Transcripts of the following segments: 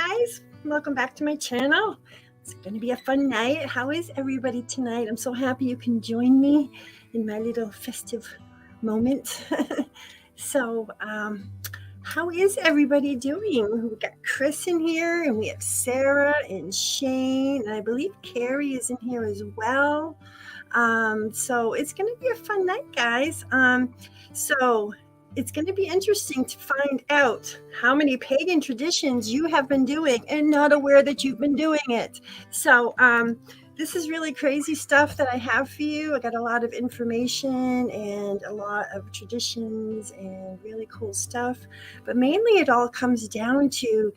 guys, welcome back to my channel. It's going to be a fun night. How is everybody tonight? I'm so happy you can join me in my little festive moment. So, how is everybody doing? We've got Chris in here, and we have Sarah and Shane, and I believe Carrie is in here as well. So it's going to be a fun night, guys. So it's going to be interesting to find out how many pagan traditions you have been doing and not aware that you've been doing it. So this is really crazy stuff that I have for you. I got a lot of information and a lot of traditions and really cool stuff. But mainly it all comes down to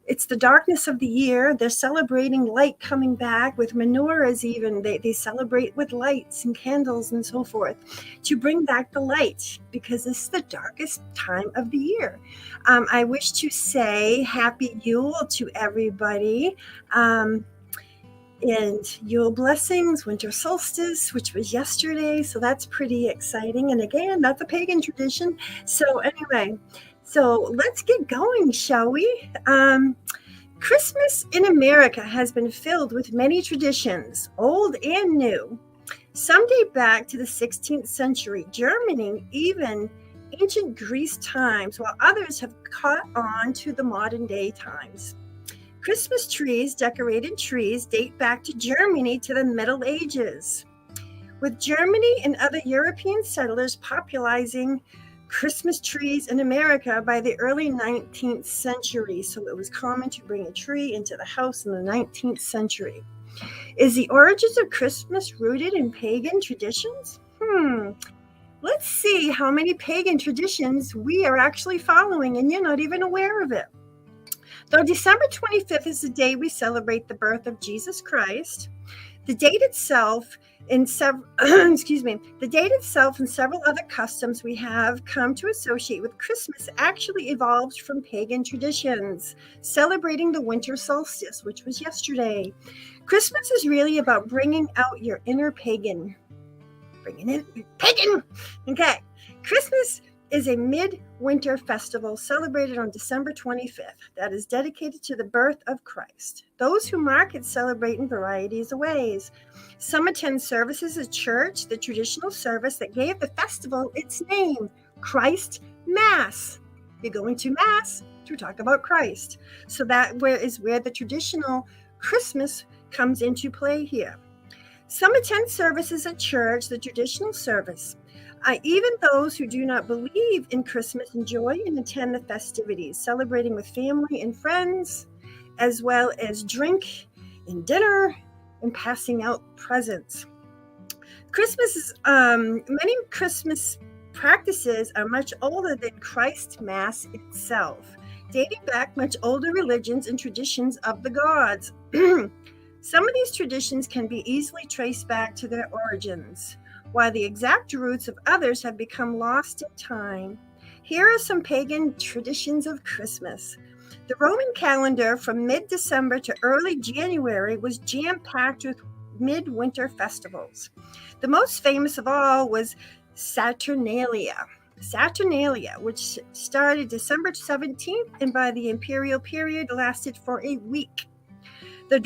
it's the darkness of the year. They're celebrating light coming back with menorahs even. They celebrate with lights and candles and so forth to bring back the light because this is the darkest time of the year. I wish to say Happy Yule to everybody. And Yule blessings, winter solstice, which was yesterday. So that's pretty exciting. And again, that's a pagan tradition. So anyway, so let's get going, shall we? Christmas in America has been filled with many traditions, old and new. Some date back to the 16th century, Germany, even ancient Greece times, while others have caught on to the modern day times. Christmas trees, decorated trees, date back to Germany to the Middle Ages, with Germany and other European settlers popularizing Christmas trees in America by the early 19th century. So it was common to bring a tree into the house in the 19th century. Is the origins of Christmas rooted in pagan traditions? Let's see how many pagan traditions we are actually following and you're not even aware of it. Though December 25th is the day we celebrate the birth of Jesus Christ, the date itself and several other customs we have come to associate with Christmas actually evolved from pagan traditions, celebrating the winter solstice, which was yesterday. Christmas is really about bringing out your inner pagan. Bringing in your pagan. Okay. Christmas is a midwinter festival celebrated on December 25th that is dedicated to the birth of Christ. Those who mark it celebrate in varieties of ways. Some attend services at church, the traditional service that gave the festival its name, Christ Mass. You're going to Mass to talk about Christ. So that is where the traditional Christmas comes into play here. Some attend services at church, the traditional service. Even those who do not believe in Christmas enjoy and attend the festivities, celebrating with family and friends, as well as drink and dinner and passing out presents. Many Christmas practices are much older than Christ Mass itself, dating back much older religions and traditions of the gods. Some of these traditions can be easily traced back to their origins, while the exact roots of others have become lost in time. Here are some pagan traditions of Christmas. The Roman calendar from mid-December to early January was jam-packed with midwinter festivals. The most famous of all was Saturnalia, which started December 17th and by the imperial period lasted for a week. The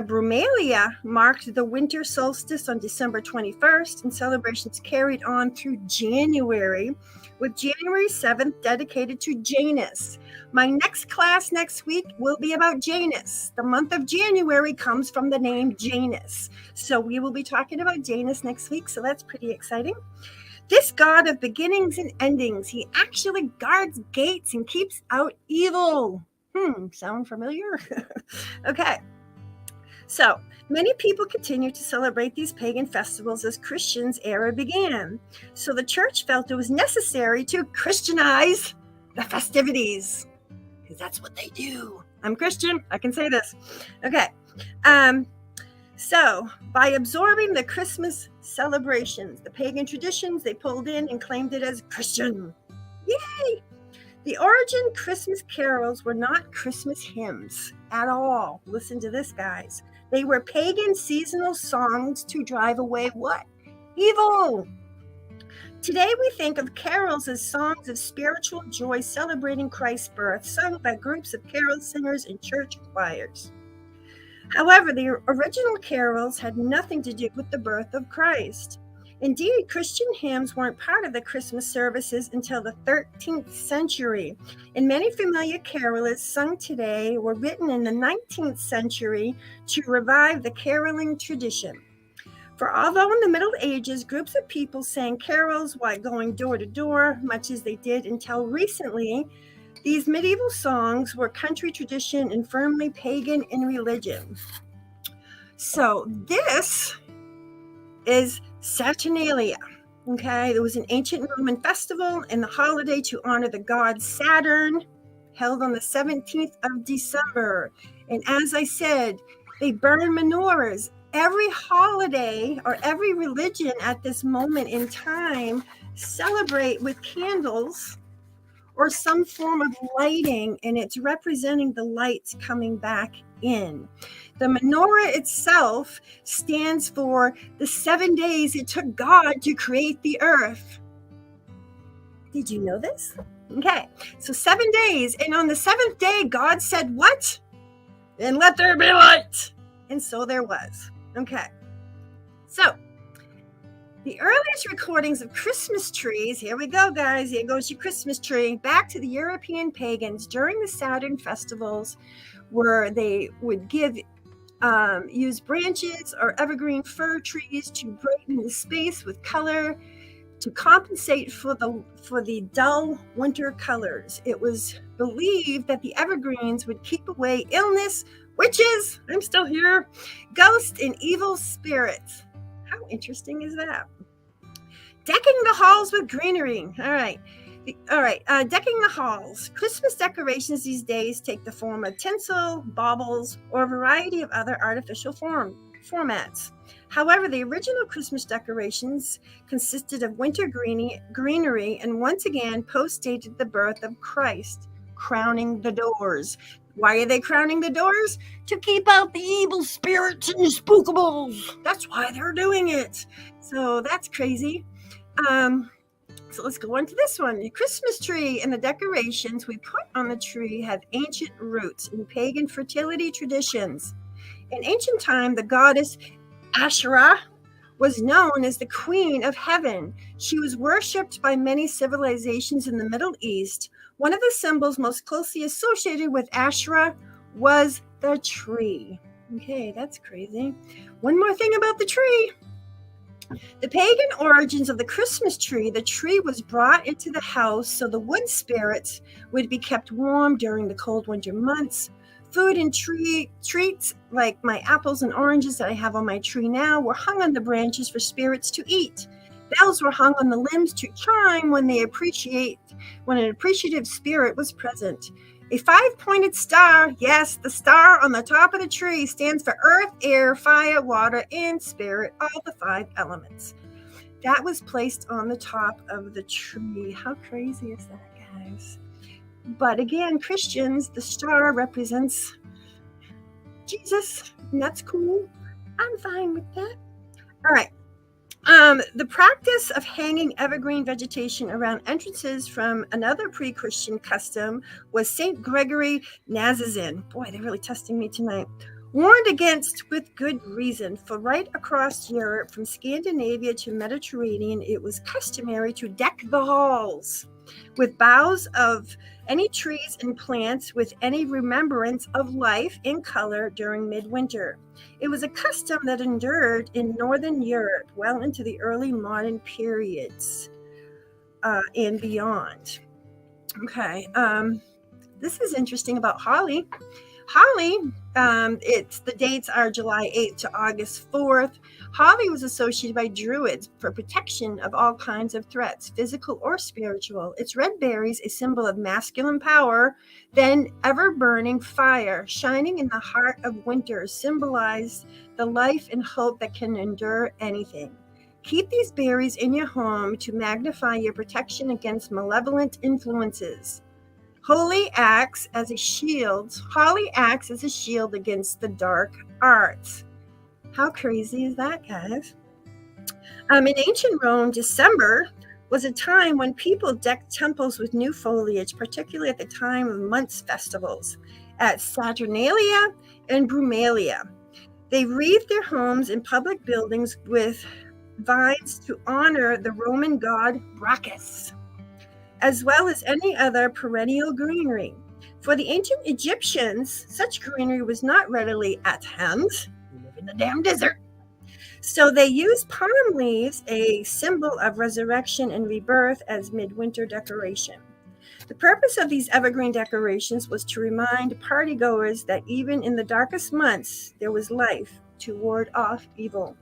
Brumalia marked the winter solstice on December 21st, and celebrations carried on through January, with January 7th dedicated to Janus. My next class next week will be about Janus. The month of January comes from the name Janus. So we will be talking about Janus next week, so that's pretty exciting. This god of beginnings and endings, he actually guards gates and keeps out evil. Sound familiar? Okay. So, many people continue to celebrate these pagan festivals as Christians' era began. So the church felt it was necessary to Christianize the festivities, because that's what they do. I'm Christian, I can say this. Okay. So, by absorbing the Christmas celebrations, the pagan traditions, they pulled in and claimed it as Christian. Yay! The origin Christmas carols were not Christmas hymns at all. Listen to this, guys. They were pagan seasonal songs to drive away what? Evil. Today we think of carols as songs of spiritual joy celebrating Christ's birth, sung by groups of carol singers and church choirs. However, the original carols had nothing to do with the birth of Christ. Indeed, Christian hymns weren't part of the Christmas services until the 13th century, and many familiar carolers sung today were written in the 19th century to revive the caroling tradition. For although in the Middle Ages, groups of people sang carols while going door to door, much as they did until recently, these medieval songs were country tradition and firmly pagan in religion. So this is Saturnalia. Okay, there was an ancient Roman festival and the holiday to honor the god Saturn, held on the 17th of December. And as I said, they burn menorahs. Every holiday or every religion at this moment in time celebrate with candles or some form of lighting, and it's representing the lights coming back in. The menorah itself stands for the 7 days it took God to create the earth. Did you know this? Okay, so 7 days, and on the 7th day, God said what? And let there be light. And so there was. Okay, so the earliest recordings of Christmas trees, here we go, guys, here goes your Christmas tree, back to the European pagans during the Saturn festivals, where they would use branches or evergreen fir trees to brighten the space with color to compensate for the dull winter colors. It was believed that the evergreens would keep away illness, witches, I'm still here, ghosts, and evil spirits. How interesting is that? Decking the halls with greenery. All right. Decking the halls. Christmas decorations these days take the form of tinsel, baubles, or a variety of other artificial formats. However, the original Christmas decorations consisted of winter greenery and once again postdated the birth of Christ, crowning the doors. Why are they crowning the doors? To keep out the evil spirits and the spookables. That's why they're doing it. So that's crazy. So let's go on to this one. The Christmas tree and the decorations we put on the tree have ancient roots in pagan fertility traditions. In ancient time, the goddess Asherah was known as the Queen of Heaven. She was worshipped by many civilizations in the Middle East. One of the symbols most closely associated with Asherah was the tree. Okay, that's crazy. One more thing about the tree. The pagan origins of the Christmas tree, the tree was brought into the house so the wood spirits would be kept warm during the cold winter months. Food and treats like my apples and oranges that I have on my tree now were hung on the branches for spirits to eat. Bells were hung on the limbs to chime when an appreciative spirit was present. A 5-pointed star, yes, the star on the top of the tree, stands for earth, air, fire, water, and spirit, all the 5 elements. That was placed on the top of the tree. How crazy is that, guys? But again, Christians, the star represents Jesus, and that's cool. I'm fine with that. All right. The practice of hanging evergreen vegetation around entrances from another pre-Christian custom was St. Gregory Nazianzen. Boy, they're really testing me tonight. Warned against with good reason, for right across Europe, from Scandinavia to Mediterranean, it was customary to deck the halls with boughs of any trees and plants with any remembrance of life and color during midwinter. It was a custom that endured in Northern Europe well into the early modern periods and beyond. Okay, this is interesting about holly. Holly, the dates are July 8th to August 4th. Holly was associated by Druids for protection of all kinds of threats, physical or spiritual. Its red berries, a symbol of masculine power, then ever-burning fire, shining in the heart of winter, symbolize the life and hope that can endure anything. Keep these berries in your home to magnify your protection against malevolent influences. Holly acts as a shield against the dark arts. How crazy is that, guys? In ancient Rome, December was a time when people decked temples with new foliage, particularly at the time of months festivals at Saturnalia and Brumalia. They wreathed their homes and public buildings with vines to honor the Roman god Bacchus, as well as any other perennial greenery. For the ancient Egyptians, such greenery was not readily at hand. We live in the damn desert. So they used palm leaves, a symbol of resurrection and rebirth, as midwinter decoration. The purpose of these evergreen decorations was to remind partygoers that even in the darkest months, there was life to ward off evil.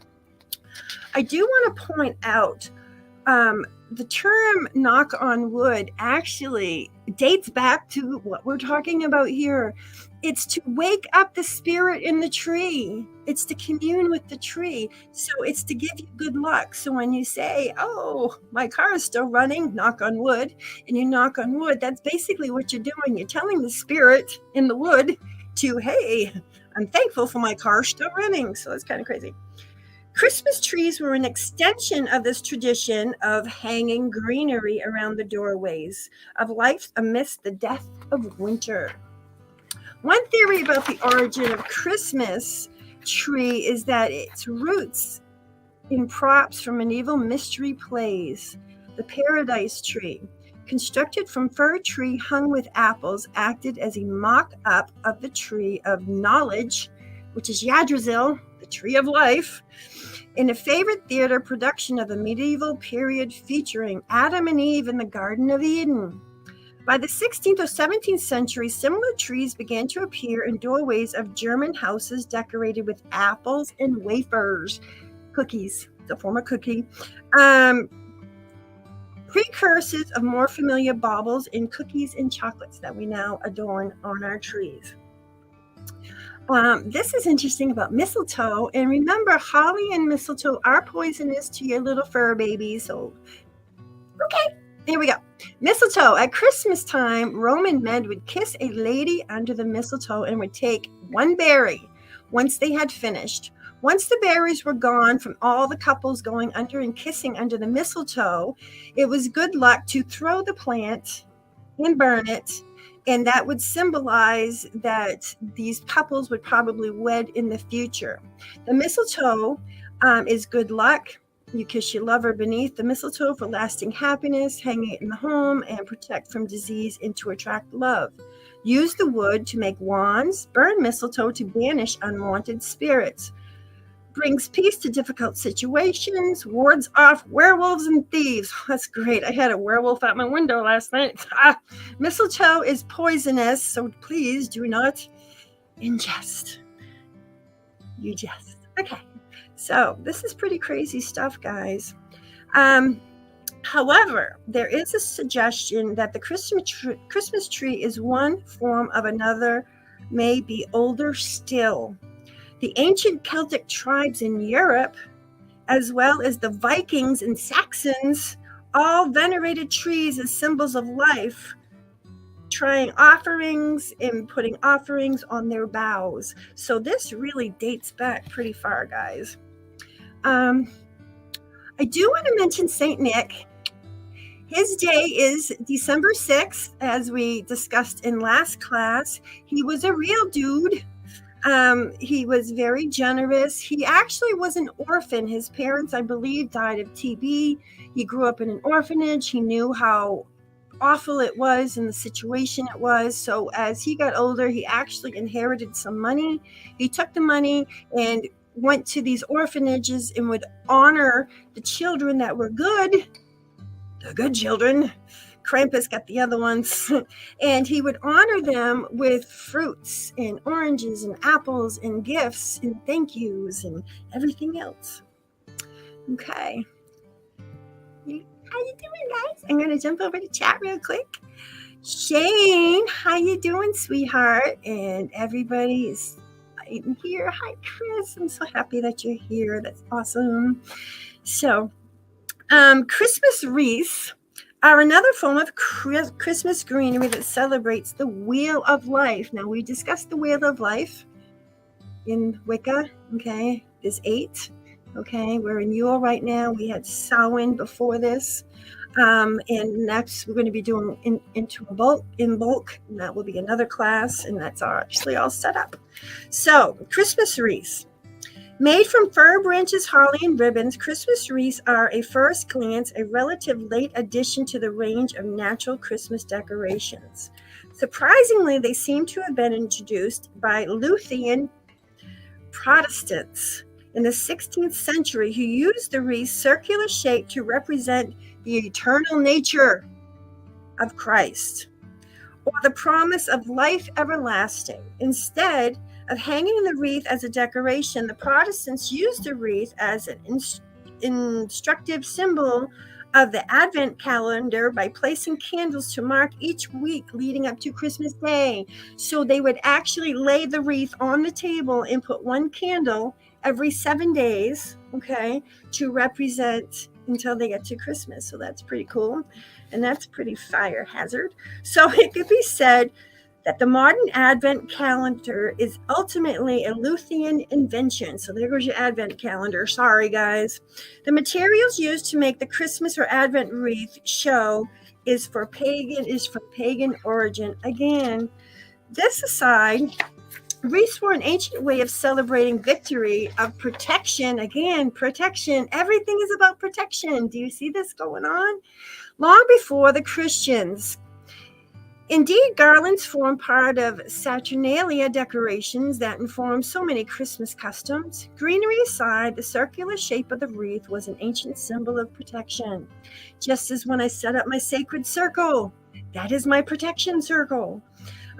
I do want to point out the term knock on wood actually dates back to what we're talking about here. It's to wake up the spirit in the tree. It's to commune with the tree. So it's to give you good luck. So when you say, oh, my car is still running, knock on wood, and you knock on wood, that's basically what you're doing. You're telling the spirit in the wood to, hey, I'm thankful for my car still running. So it's kind of crazy. Christmas trees were an extension of this tradition of hanging greenery around the doorways of life amidst the death of winter. One theory about the origin of Christmas tree is that its roots in props from medieval mystery plays. The Paradise Tree, constructed from fir tree hung with apples, acted as a mock-up of the tree of knowledge, which is Yggdrasil, the tree of life, in a favorite theater production of the medieval period featuring Adam and Eve in the Garden of Eden. By the 16th or 17th century, similar trees began to appear in doorways of German houses decorated with apples and wafers, cookies, the form of cookie, precursors of more familiar baubles in cookies and chocolates that we now adorn on our trees. This is interesting about mistletoe. And remember, holly and mistletoe are poisonous to your little fur babies. So, okay, here we go. Mistletoe. At Christmas time, Roman men would kiss a lady under the mistletoe and would take one berry once they had finished. Once the berries were gone from all the couples going under and kissing under the mistletoe, it was good luck to throw the plant and burn it. And that would symbolize that these couples would probably wed in the future. The mistletoe is good luck. You kiss your lover beneath the mistletoe for lasting happiness, hang it in the home, and protect from disease and to attract love. Use the wood to make wands. Burn mistletoe to banish unwanted spirits. Brings peace to difficult situations, wards off werewolves and thieves. That's great. I had a werewolf at my window last night. Mistletoe is poisonous, so please do not ingest. You jest. Okay. So this is pretty crazy stuff, guys. However, there is a suggestion that the Christmas tree is one form of another, may be older still. The ancient Celtic tribes in Europe, as well as the Vikings and Saxons, all venerated trees as symbols of life, trying offerings and putting offerings on their boughs. So this really dates back pretty far, guys. I do want to mention Saint Nick. His day is December 6th, as we discussed in last class. He was a real dude. He was very generous. He actually was an orphan. His parents, I believe, died of TB. He grew up in an orphanage. He knew how awful it was and the situation it was. So as he got older, he actually inherited some money. He took the money and went to these orphanages and would honor the children that were good, the good children. Krampus got the other ones, and he would honor them with fruits and oranges and apples and gifts and thank yous and everything else. Okay. How you doing, guys? I'm going to jump over to chat real quick. Shane, how you doing, sweetheart? And everybody is here. Hi, Chris. I'm so happy that you're here. That's awesome. So, Christmas wreaths are another form of Christmas greenery that celebrates the Wheel of Life. Now, we discussed the Wheel of Life in Wicca, okay? There's 8, okay? We're in Yule right now. We had Samhain before this. And next we're going to be doing in bulk, and that will be another class, and that's actually all set up. So Christmas wreaths. Made from fir branches, holly, and ribbons, Christmas wreaths are, at first glance, a relative late addition to the range of natural Christmas decorations. Surprisingly, they seem to have been introduced by Lutheran Protestants in the 16th century who used the wreath's circular shape to represent the eternal nature of Christ, or the promise of life everlasting. Instead of hanging the wreath as a decoration, the Protestants used the wreath as an instructive symbol of the Advent calendar by placing candles to mark each week leading up to Christmas Day. So they would actually lay the wreath on the table and put one candle every 7 days, okay, to represent until they get to Christmas. So that's pretty cool. And that's pretty fire hazard. So it could be said that the modern Advent calendar is ultimately a Lutheran invention. So there goes your Advent calendar. Sorry, guys. The materials used to make the Christmas or Advent wreath show is from pagan origin. Again, this aside, wreaths were an ancient way of celebrating victory, of protection. Again, protection. Everything is about protection. Do you see this going on? Long before the Christians. Indeed, garlands form part of Saturnalia decorations that inform so many Christmas customs. Greenery aside, the circular shape of the wreath was an ancient symbol of protection. Just as when I set up my sacred circle, that is my protection circle.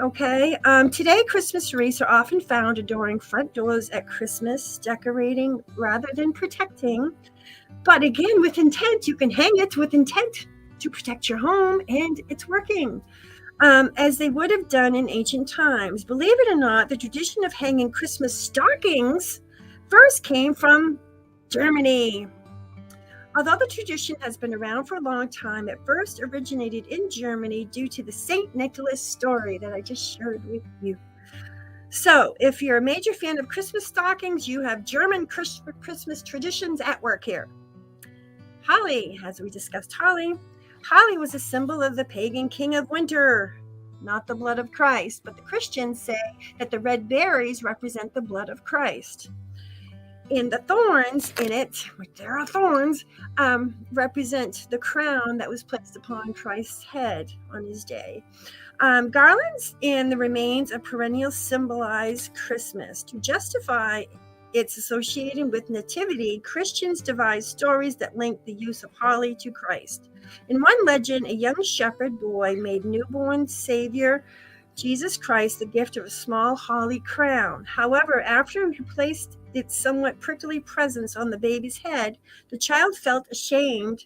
Okay, today Christmas wreaths are often found adoring front doors at Christmas, decorating rather than protecting. But again, with intent, you can hang it with intent to protect your home, and it's working. As they would have done in ancient times. Believe it or not, the tradition of hanging Christmas stockings first came from Germany. Although the tradition has been around for a long time, it first originated in Germany due to the St. Nicholas story that I just shared with you. So if you're a major fan of Christmas stockings, you have German Christmas traditions at work here. Holly, as we discussed holly. Holly was a symbol of the pagan king of winter, not the blood of Christ, but the Christians say that the red berries represent the blood of Christ. And the thorns in it, which there are thorns, represent the crown that was placed upon Christ's head on his day. Garlands and the remains of perennials symbolize Christmas. To justify its association with nativity, Christians devised stories that link the use of holly to Christ. In one legend, a young shepherd boy made newborn Savior Jesus Christ the gift of a small holly crown. However, after he placed its somewhat prickly presence on the baby's head, the child felt ashamed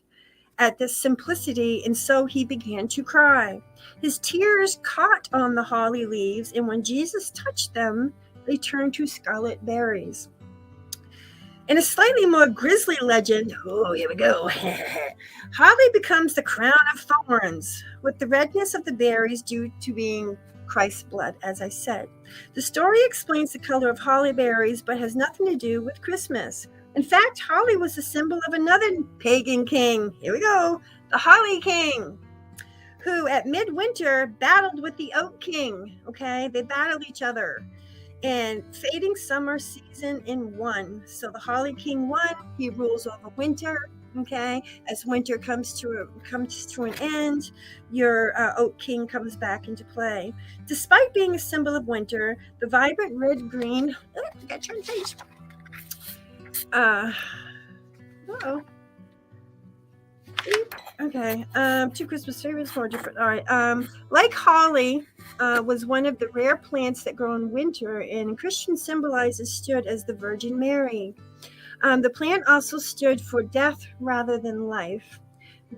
at this simplicity, and so he began to cry. His tears caught on the holly leaves, and when Jesus touched them, they turned to scarlet berries. In a slightly more grisly legend, here we go, holly becomes the crown of thorns, with the redness of the berries due to being Christ's blood, as I said. The story explains the color of holly berries, but has nothing to do with Christmas. In fact, holly was the symbol of another pagan king. Here we go, the Holly King, who at midwinter battled with the Oak King. Okay, they battled each other. And fading summer season in one. So the Holly King won. He rules over winter. Okay, as winter comes to an end, your Oak King comes back into play. Despite being a symbol of winter, the vibrant red green. I got to turn page. Okay. Two Christmas favorites, more different. All right. Like holly was one of the rare plants that grow in winter, and Christian symbolizes stood as the Virgin Mary. The plant also stood for death rather than life.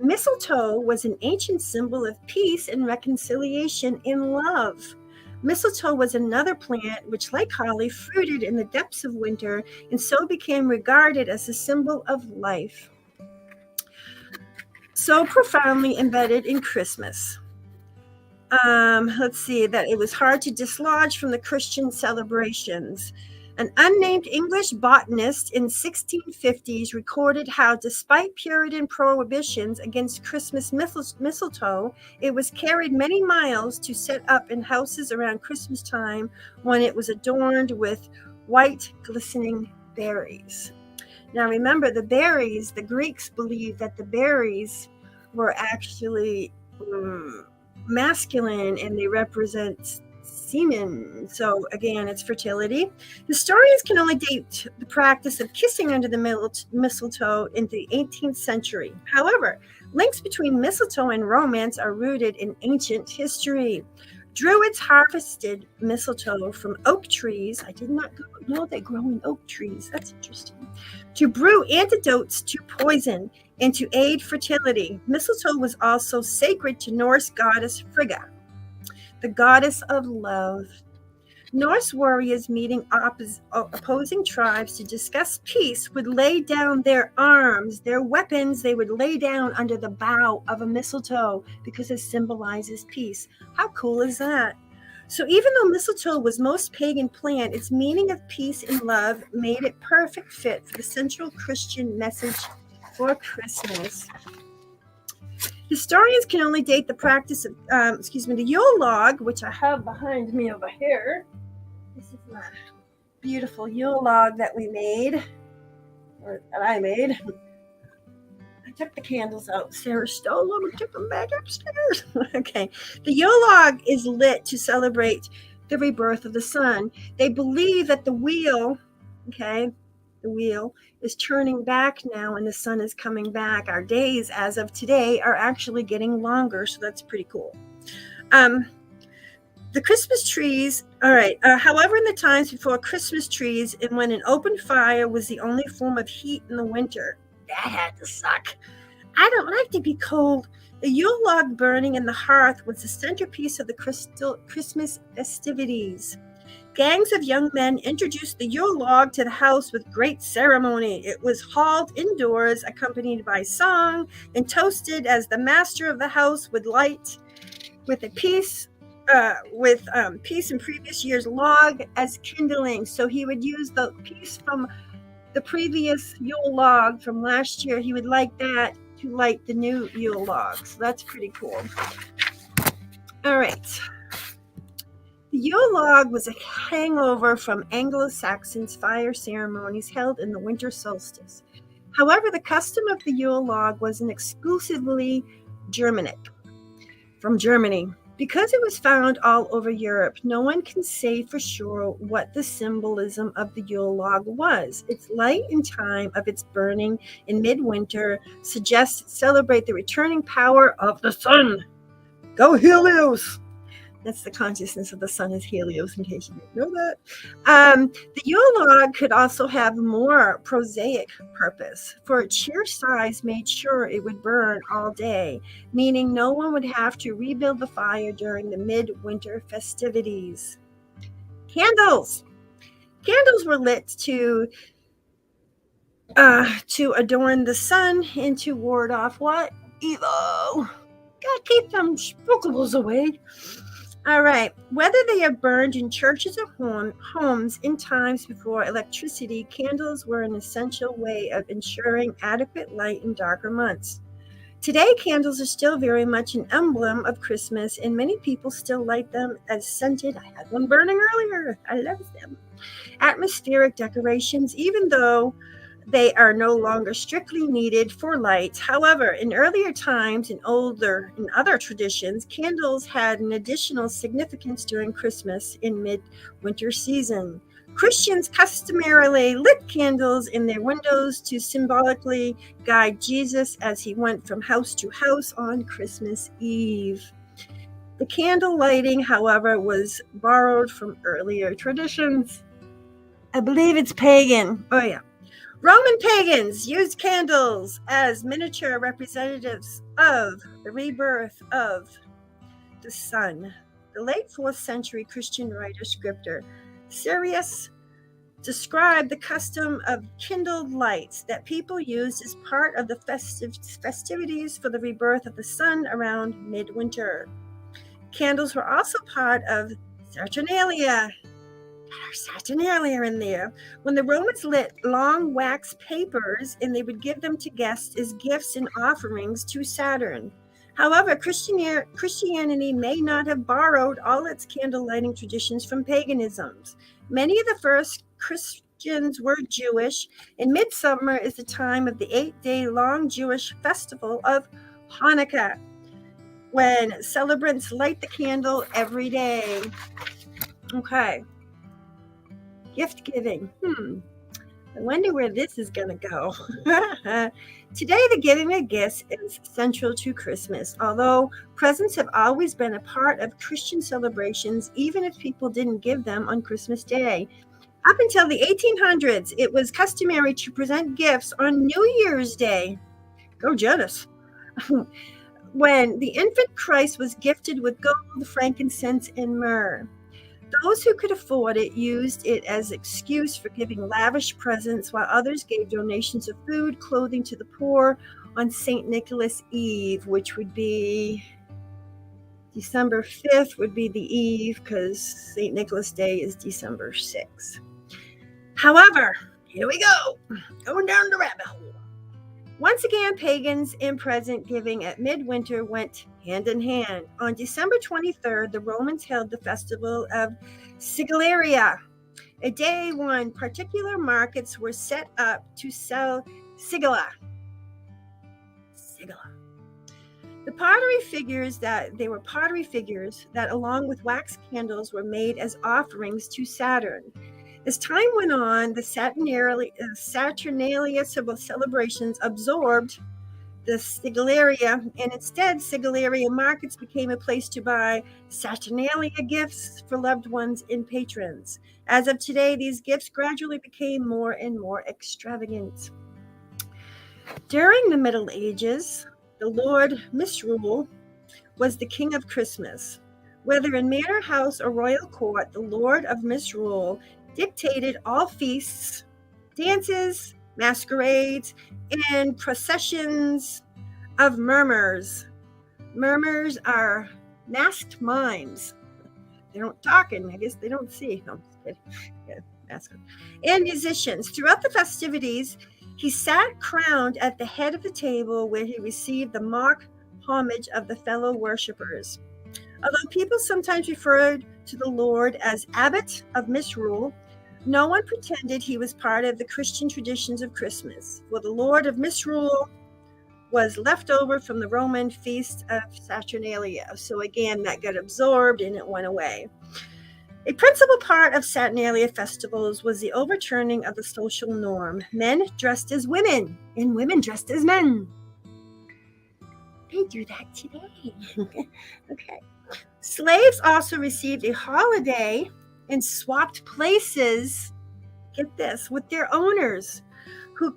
Mistletoe was an ancient symbol of peace and reconciliation in love. Mistletoe was another plant which, like holly, fruited in the depths of winter and so became regarded as a symbol of life. So profoundly embedded in Christmas. Let's see, that it was hard to dislodge from the Christian celebrations. An unnamed English botanist in 1650s recorded how, despite Puritan prohibitions against Christmas mistletoe, it was carried many miles to set up in houses around Christmas time when it was adorned with white, glistening berries. Now, remember, the berries, the Greeks believed that the berries were actually masculine and they represent semen. So again, it's fertility. Historians can only date the practice of kissing under the mistletoe in the 18th century. However, links between mistletoe and romance are rooted in ancient history. Druids harvested mistletoe from oak trees. I did not know they grow in oak trees. That's interesting. To brew antidotes to poison and to aid fertility. Mistletoe was also sacred to Norse goddess Frigga, the goddess of love. Norse warriors meeting opposing tribes to discuss peace would lay down their arms, their weapons, they would lay down under the bough of a mistletoe because it symbolizes peace. How cool is that? So even though mistletoe was most pagan plant, its meaning of peace and love made it perfect fit for the central Christian message for Christmas. Historians can only date the practice of, the Yule log, which I have behind me over here. This is my beautiful Yule log that we made, or that I made. I took the candles out. Sarah stole them and took them back upstairs. Okay. The Yule log is lit to celebrate the rebirth of the sun. They believe that the wheel is turning back now and the sun is coming back. Our days as of today are actually getting longer, so that's pretty cool. The Christmas trees, all right. However, in the times before Christmas trees and when an open fire was the only form of heat in the winter, that had to suck. I don't like to be cold. The Yule log burning in the hearth was the centerpiece of the Christmas festivities. Gangs of young men introduced the Yule log to the house with great ceremony. It was hauled indoors, accompanied by song, and toasted as the master of the house would light with a piece in previous year's log as kindling. So he would use the piece from the previous Yule log from last year. He would light that to light the new Yule log. So that's pretty cool. All right. The Yule log was a hangover from Anglo-Saxon fire ceremonies held in the winter solstice. However, the custom of the Yule log wasn't exclusively Germanic, from Germany. Because it was found all over Europe, no one can say for sure what the symbolism of the Yule log was. Its light and time of its burning in midwinter suggests it celebrate the returning power of the sun. Go Helios! That's the consciousness of the sun is Helios, in case you didn't know that. The Yule log could also have more prosaic purpose, for its sheer size made sure it would burn all day, meaning no one would have to rebuild the fire during the midwinter festivities. Candles. Candles were lit to adorn the sun and to ward off what? Evil. Gotta keep them spookables away. All right. Whether they are burned in churches or homes in times before electricity, candles were an essential way of ensuring adequate light in darker months. Today, candles are still very much an emblem of Christmas, and many people still light them as scented. I had one burning earlier. I love them. Atmospheric decorations, even though they are no longer strictly needed for light. However, in earlier times and other traditions, candles had an additional significance during Christmas in midwinter season. Christians customarily lit candles in their windows to symbolically guide Jesus as he went from house to house on Christmas Eve. The candle lighting, however, was borrowed from earlier traditions. I believe it's pagan. Oh, yeah. Roman pagans used candles as miniature representatives of the rebirth of the sun. The late 4th century Christian scriptor Sirius described the custom of kindled lights that people used as part of the festivities for the rebirth of the sun around midwinter. Candles were also part of Saturnalia. Saturnalia in there. When the Romans lit long wax papers and they would give them to guests as gifts and offerings to Saturn. However, Christianity may not have borrowed all its candle lighting traditions from paganism. Many of the first Christians were Jewish, and midsummer is the time of the 8-day long Jewish festival of Hanukkah, when celebrants light the candle every day. Okay. Gift giving. I wonder where this is going to go. Today, the giving of gifts is central to Christmas. Although presents have always been a part of Christian celebrations, even if people didn't give them on Christmas Day. Up until the 1800s, it was customary to present gifts on New Year's Day. Go jealous. When the infant Christ was gifted with gold, frankincense, and myrrh. Those who could afford it used it as an excuse for giving lavish presents, while others gave donations of food, clothing to the poor on St. Nicholas Eve, which would be December 5th would be the eve, because St. Nicholas Day is December 6th. However, here we go, going down the rabbit hole. Once again, pagans and present giving at midwinter went hand in hand. On December 23rd, the Romans held the festival of Sigillaria, a day when particular markets were set up to sell sigilla. The pottery figures that along with wax candles were made as offerings to Saturn. As time went on, the Saturnalia celebrations absorbed the Sigillaria, and instead Sigillaria markets became a place to buy Saturnalia gifts for loved ones and patrons. As of today, these gifts gradually became more and more extravagant. During the Middle Ages, the Lord Misrule was the king of Christmas. Whether in manor house or royal court, the Lord of Misrule dictated all feasts, dances, masquerades, and processions of murmurs. Murmurs are masked mimes. They don't talk, and I guess they don't see. No, I'm just kidding. Yeah, and musicians. Throughout the festivities, he sat crowned at the head of the table where he received the mock homage of the fellow worshippers. Although people sometimes referred to the Lord as Abbot of Misrule, no one pretended he was part of the Christian traditions of Christmas, for the Lord of Misrule was left over from the Roman feast of Saturnalia. So again, that got absorbed and it went away. A principal part of Saturnalia festivals was the overturning of the social norm. Men dressed as women and women dressed as men. They do that today. Okay. Slaves also received a holiday and swapped places, get this, with their owners who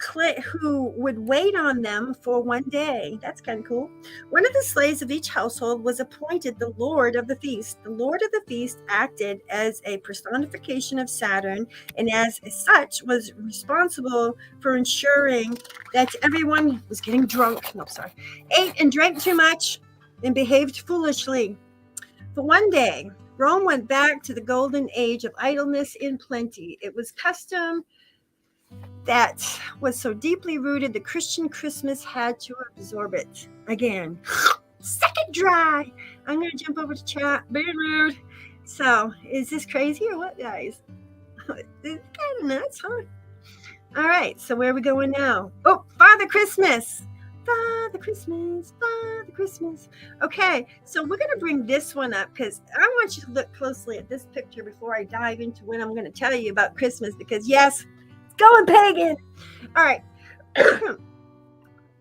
would wait on them for one day. That's kind of cool. One of the slaves of each household was appointed the Lord of the Feast. The Lord of the Feast acted as a personification of Saturn, and as such was responsible for ensuring that everyone was getting drunk, ate and drank too much and behaved foolishly. For one day, Rome went back to the golden age of idleness and plenty. It was custom that was so deeply rooted, the Christian Christmas had to absorb it. Again, second dry. I'm going to jump over to chat. Being rude. So, is this crazy or what, guys? It's kind of nuts, huh? All right, so where are we going now? Oh, Father Christmas. Father Christmas, Father Christmas. Okay, so we're going to bring this one up because I want you to look closely at this picture before I dive into what I'm going to tell you about Christmas, because yes, it's going pagan. All right.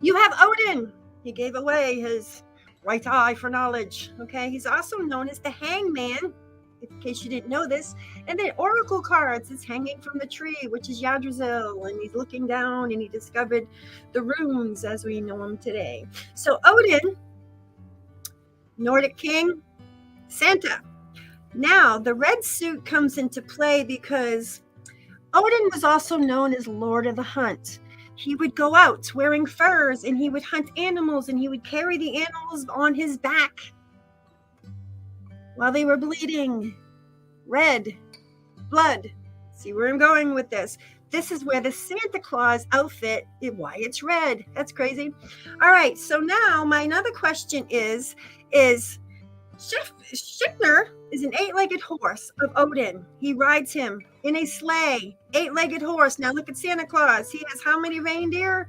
You have Odin. He gave away his right eye for knowledge. Okay, he's also known as the hangman, in case you didn't know this. And then oracle cards is hanging from the tree, which is Yggdrasil, and he's looking down and he discovered the runes as we know them today. So Odin, Nordic king, Santa. Now the red suit comes into play because Odin was also known as Lord of the Hunt. He would go out wearing furs and he would hunt animals, and he would carry the animals on his back while they were bleeding red. blood. See where I'm going with this? This is where the Santa Claus outfit, why it's red. That's crazy. All right, so now my another question is Shifner is an 8-legged horse of Odin. He rides him in a sleigh. 8-legged horse. Now look at Santa Claus. He has how many reindeer?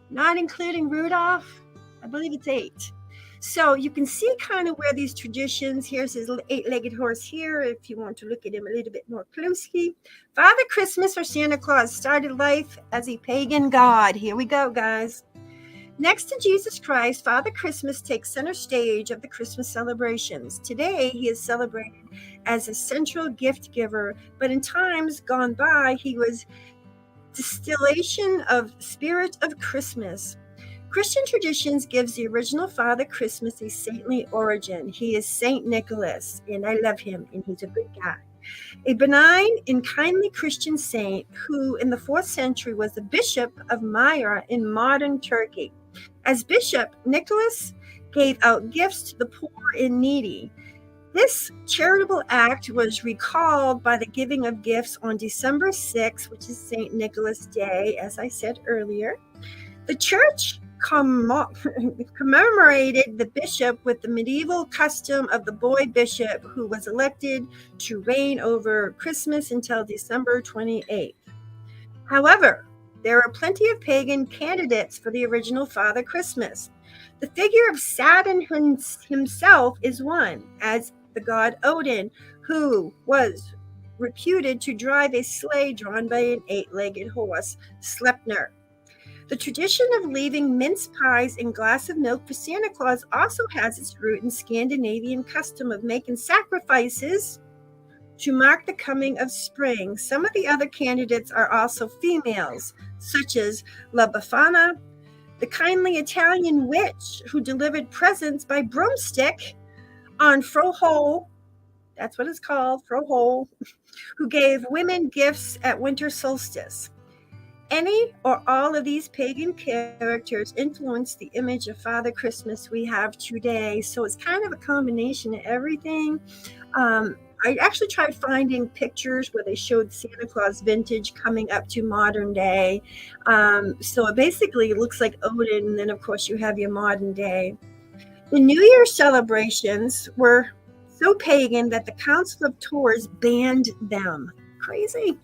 Not including Rudolph. I believe it's 8. So you can see kind of where these traditions, here's his 8-legged horse here, if you want to look at him a little bit more closely. Father Christmas or Santa Claus started life as a pagan god. Here we go, guys. Next to Jesus Christ, Father Christmas takes center stage of the Christmas celebrations. Today, he is celebrated as a central gift giver, but in times gone by, he was distillation of spirit of Christmas. Christian traditions gives the original Father Christmas a saintly origin. He is Saint Nicholas, and I love him, and he's a good guy. A benign and kindly Christian saint who in the 4th century was the bishop of Myra in modern Turkey. As bishop, Nicholas gave out gifts to the poor and needy. This charitable act was recalled by the giving of gifts on December 6th, which is St. Nicholas Day, as I said earlier. The church commemorated the bishop with the medieval custom of the boy bishop who was elected to reign over Christmas until December 28th. However, there are plenty of pagan candidates for the original Father Christmas. The figure of Saturn himself is one, as the god Odin, who was reputed to drive a sleigh drawn by an 8-legged horse, Sleipnir. The tradition of leaving mince pies and glass of milk for Santa Claus also has its root in Scandinavian custom of making sacrifices to mark the coming of spring. Some of the other candidates are also females, such as La Befana, the kindly Italian witch who delivered presents by broomstick on Frohol, that's what it's called, Frohol, who gave women gifts at winter solstice. Any or all of these pagan characters influenced the image of Father Christmas we have today. So it's kind of a combination of everything. I actually tried finding pictures where they showed Santa Claus vintage coming up to modern day. So it basically looks like Odin, and then of course you have your modern day. The New Year celebrations were so pagan that the Council of Tours banned them. Crazy.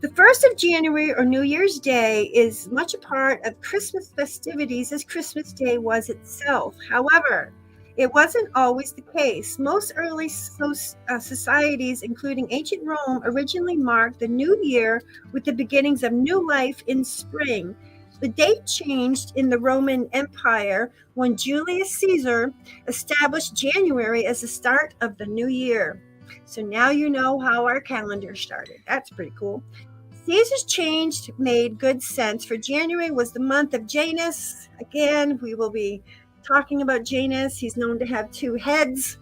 The 1st of January or New Year's Day is much a part of Christmas festivities as Christmas Day was itself. However, it wasn't always the case. Most early societies, including ancient Rome, originally marked the new year with the beginnings of new life in spring. The date changed in the Roman Empire when Julius Caesar established January as the start of the new year. So now you know how our calendar started. That's pretty cool. Caesar's change made good sense, for January was the month of Janus. Again, we will be talking about Janus. He's known to have 2 heads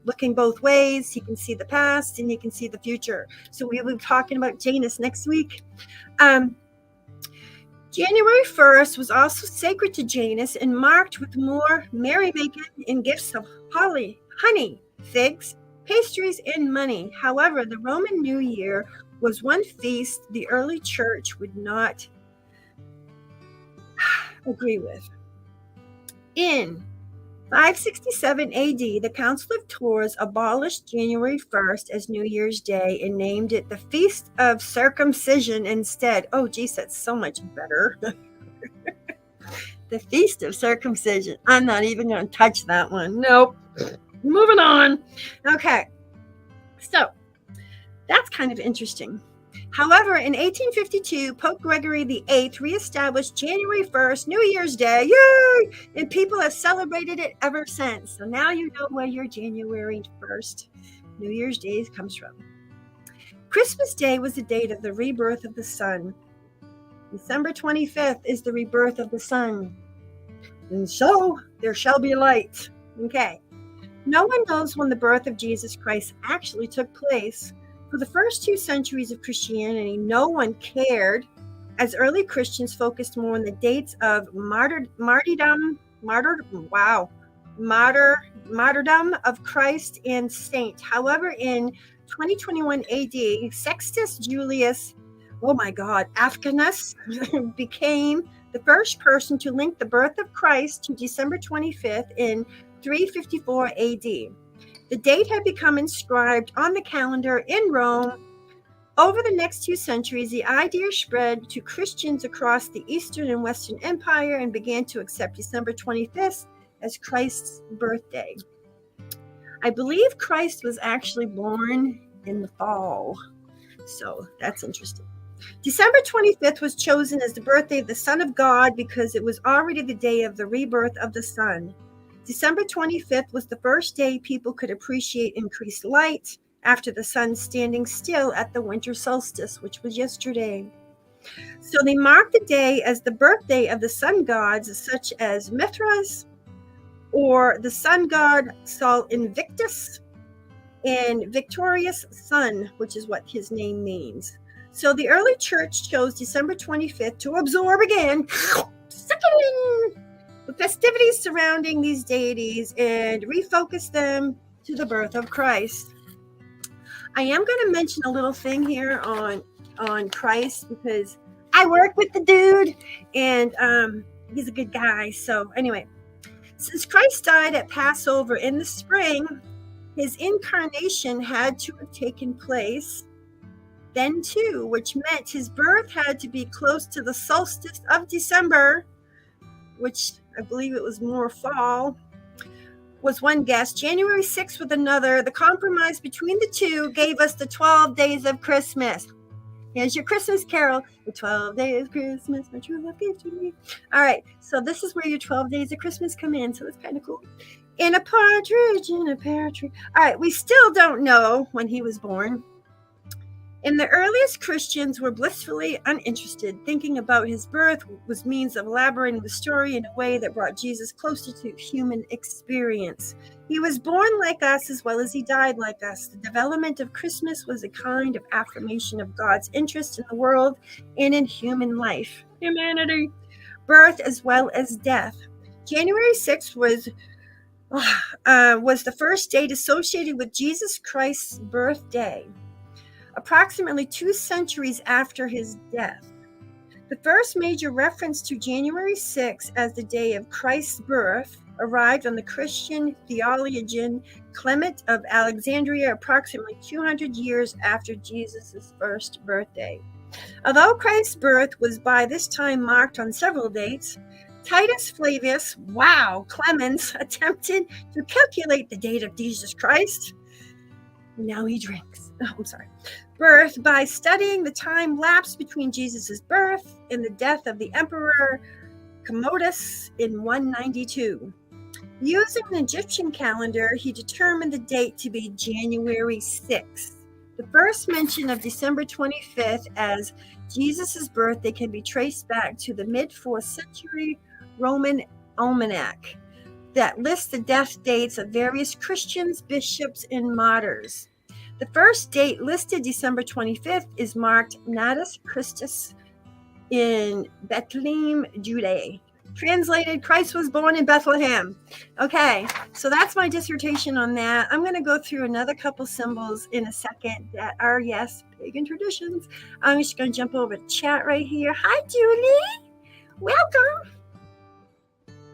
looking both ways. He can see the past and he can see the future. So we will be talking about Janus next week. January 1st was also sacred to Janus and marked with more merrymaking and gifts of holly, honey, figs, pastries, and money. However, the Roman New Year was one feast the early church would not agree with. In 567 AD, the Council of Tours abolished January 1st as New Year's Day and named it the Feast of Circumcision instead. Oh, geez, that's so much better. The Feast of Circumcision. I'm not even going to touch that one. Nope. Moving on. Okay. So, that's kind of interesting. However, in 1852, Pope Gregory VIII reestablished January 1st, New Year's Day, yay! And people have celebrated it ever since. So now you know where your January 1st, New Year's Day comes from. Christmas Day was the date of the rebirth of the sun. December 25th is the rebirth of the sun. And so there shall be light. Okay. No one knows when the birth of Jesus Christ actually took place. For the first 2 centuries of Christianity, no one cared, as early Christians focused more on the dates of martyrdom of Christ and saint. However, in 2021 AD, Sextus Julius, oh my God, Afghanus became the first person to link the birth of Christ to December 25th in 354 AD. The date had become inscribed on the calendar in Rome. Over the next 2 centuries, the idea spread to Christians across the Eastern and Western Empire and began to accept December 25th as Christ's birthday. I believe Christ was actually born in the fall, so that's interesting. December 25th was chosen as the birthday of the Son of God because it was already the day of the rebirth of the sun. December 25th was the first day people could appreciate increased light after the sun standing still at the winter solstice, which was yesterday. So they marked the day as the birthday of the sun gods, such as Mithras, or the sun god Sol Invictus, and Victorious Sun, which is what his name means. So the early church chose December 25th to absorb again the festivities surrounding these deities and refocus them to the birth of Christ. I am going to mention a little thing here on Christ because I work with the dude and he's a good guy. So anyway, since Christ died at Passover in the spring, his incarnation had to have taken place then too, which meant his birth had to be close to the solstice of December, which I believe it was more fall, was one guess. January 6th with another. The compromise between the two gave us the 12 days of Christmas. Here's your Christmas carol. The 12 days of Christmas, my true love gave to me. All right, so this is where your 12 days of Christmas come in, so that's kind of cool. In a partridge in a pear tree. All right, we still don't know when he was born. And the earliest Christians were blissfully uninterested. Thinking about his birth was means of elaborating the story in a way that brought Jesus closer to human experience. He was born like us as well as he died like us. The development of Christmas was a kind of affirmation of God's interest in the world and in human life, humanity, birth as well as death. January 6th was the first date associated with Jesus Christ's birthday, approximately 2 centuries after his death. The first major reference to January 6th as the day of Christ's birth arrived on the Christian theologian Clement of Alexandria approximately 200 years after Jesus' first birthday. Although Christ's birth was by this time marked on several dates, Titus Flavius, Clemens attempted to calculate the date of Jesus Christ. Now he drinks. Birth by studying the time lapse between Jesus' birth and the death of the Emperor Commodus in 192. Using an Egyptian calendar, he determined the date to be January 6th. The first mention of December 25th as Jesus' birthday can be traced back to the mid-4th century Roman almanac that lists the death dates of various Christians, bishops, and martyrs. The first date listed, December 25th, is marked Natus Christus in Bethlehem, Judea. Translated, Christ was born in Bethlehem. Okay, so that's my dissertation on that. I'm going to go through another couple symbols in a second that are, yes, pagan traditions. I'm just going to jump over to chat right here. Hi, Julie. Welcome.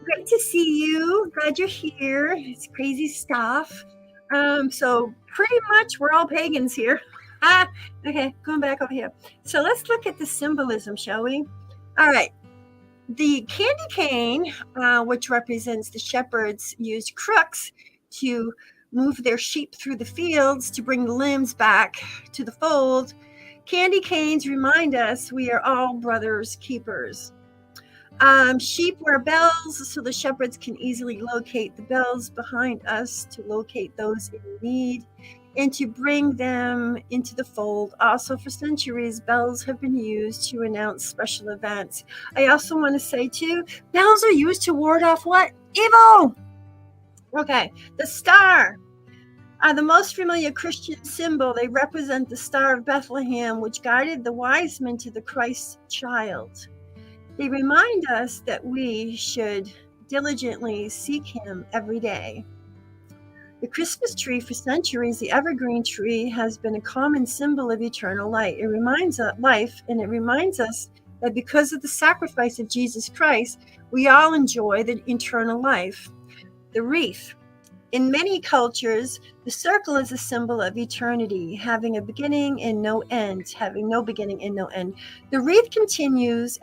Great to see you. Glad you're here. It's crazy stuff. So pretty much we're all pagans here. Okay, going back over here. So let's look at the symbolism, shall we? All right. The candy cane, which represents the shepherds, used crooks to move their sheep through the fields to bring the lambs back to the fold. Candy canes remind us we are all brothers keepers. Sheep wear bells so the shepherds can easily locate the bells behind us to locate those in need and to bring them into the fold. Also, for centuries, bells have been used to announce special events. I also want to say, too, bells are used to ward off what? Evil! Okay, the star. The most familiar Christian symbol, they represent the Star of Bethlehem, which guided the wise men to the Christ child. They remind us that we should diligently seek him every day. The Christmas tree, for centuries, the evergreen tree, has been a common symbol of eternal light. It reminds us life, and it reminds us that because of the sacrifice of Jesus Christ, we all enjoy the eternal life. The wreath. In many cultures, the circle is a symbol of eternity, having a beginning and no end, having no beginning and no end. The wreath continues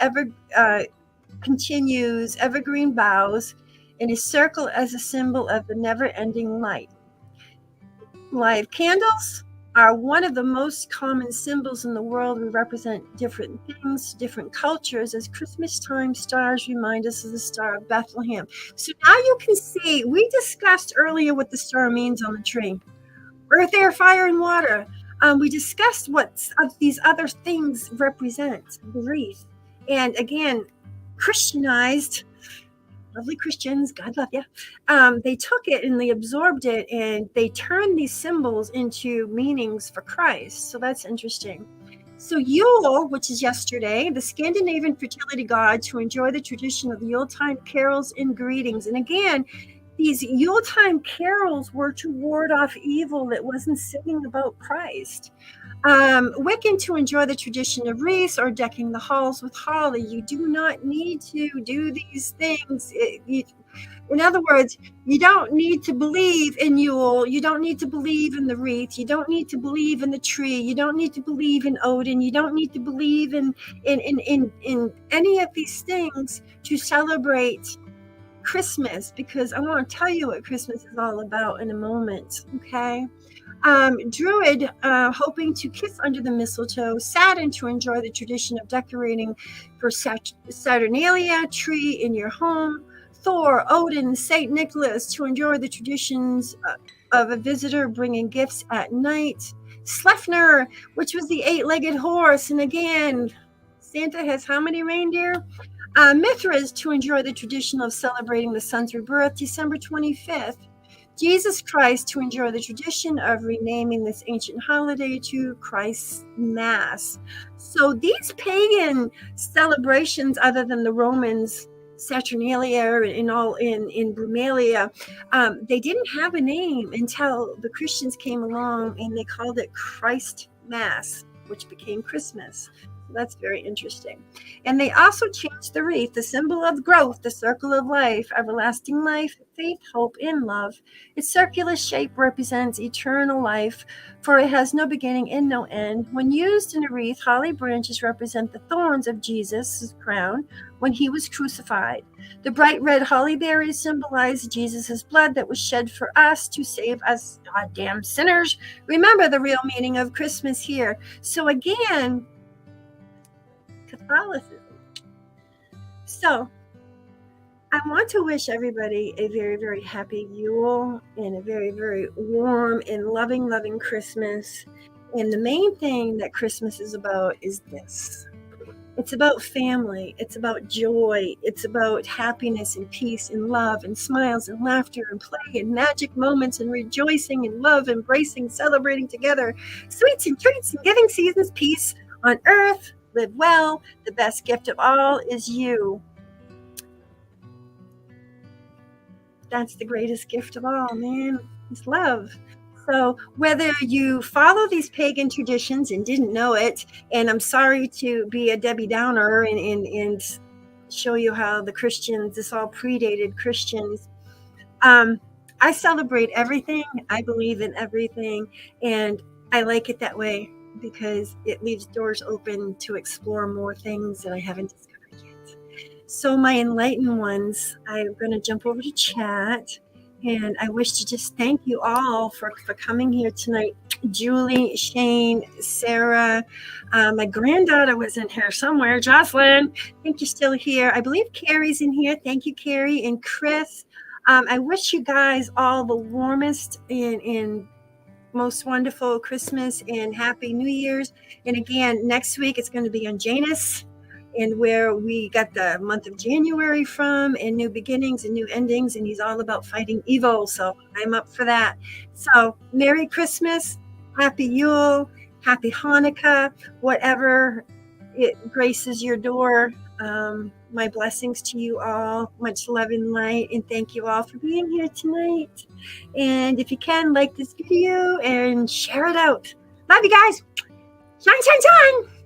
evergreen boughs in a circle as a symbol of the never-ending light. Live candles are one of the most common symbols in the world. We represent different things, different cultures. As Christmas time stars remind us of the Star of Bethlehem. So now you can see, we discussed earlier what the star means on the tree. Earth, air, fire, and water. We discussed what these other things represent, the wreath. And again, Christianized, lovely Christians, God love you. They took it and they absorbed it and they turned these symbols into meanings for Christ. So that's interesting. So Yule, which is yesterday, the Scandinavian fertility god, to enjoy the tradition of the Yuletime carols and greetings. And again, these Yuletime carols were to ward off evil that wasn't singing about Christ. Wiccan, to enjoy the tradition of wreaths or decking the halls with holly. You do not need to do these things. In other words, you don't need to believe in Yule. You don't need to believe in the wreath. You don't need to believe in the tree. You don't need to believe in Odin. You don't need to believe in any of these things to celebrate Christmas, because I want to tell you what Christmas is all about in a moment, okay? Druid, hoping to kiss under the mistletoe. Saturn, to enjoy the tradition of decorating for Saturnalia tree in your home. Thor, Odin, Saint Nicholas, to enjoy the traditions of a visitor bringing gifts at night. Sleipnir, which was the 8-legged horse, and again, Santa has how many reindeer? Mithras, to enjoy the tradition of celebrating the sun's rebirth, December 25th. Jesus Christ, to enjoy the tradition of renaming this ancient holiday to Christ's Mass. So these pagan celebrations, other than the Romans, Saturnalia and all in Brumalia, they didn't have a name until the Christians came along and they called it Christ Mass, which became Christmas. That's very interesting. And they also changed the wreath, the symbol of growth, the circle of life, everlasting life, faith, hope, and love. Its circular shape represents eternal life, for it has no beginning and no end. When used in a wreath, holly branches represent the thorns of Jesus' crown when he was crucified. The bright red holly berries symbolize Jesus' blood that was shed for us to save us goddamn sinners. Remember the real meaning of Christmas here. So again, Catholicism. So I want to wish everybody a very, very happy Yule and a very, very warm and loving, loving Christmas. And the main thing that Christmas is about is this. It's about family. It's about joy. It's about happiness and peace and love and smiles and laughter and play and magic moments and rejoicing and love, embracing, celebrating together, sweets and treats and giving seasons peace on earth. Live well. The best gift of all is you. That's the greatest gift of all, man. It's love. So whether you follow these pagan traditions and didn't know it, and I'm sorry to be a Debbie Downer and show you how the Christians, this all predated Christians. I celebrate everything. I believe in everything. And I like it that way, because it leaves doors open to explore more things that I haven't discovered yet. So my enlightened ones, I'm going to jump over to chat, and I wish to just thank you all for coming here tonight. Julie, Shane, Sarah, my granddaughter was in here somewhere. Jocelyn, I think you're still here. I believe Carrie's in here. Thank you, Carrie, and Chris. I wish you guys all the warmest and most wonderful Christmas and Happy New Year's. And again, next week it's going to be on Janus, and where we got the month of January from, and new beginnings and new endings, and he's all about fighting evil. So I'm up for that. So Merry Christmas, Happy Yule, Happy Hanukkah, whatever it graces your door. My blessings to you all. Much love and light. And thank you all for being here tonight. And if you can, like this video and shine, shine, shine.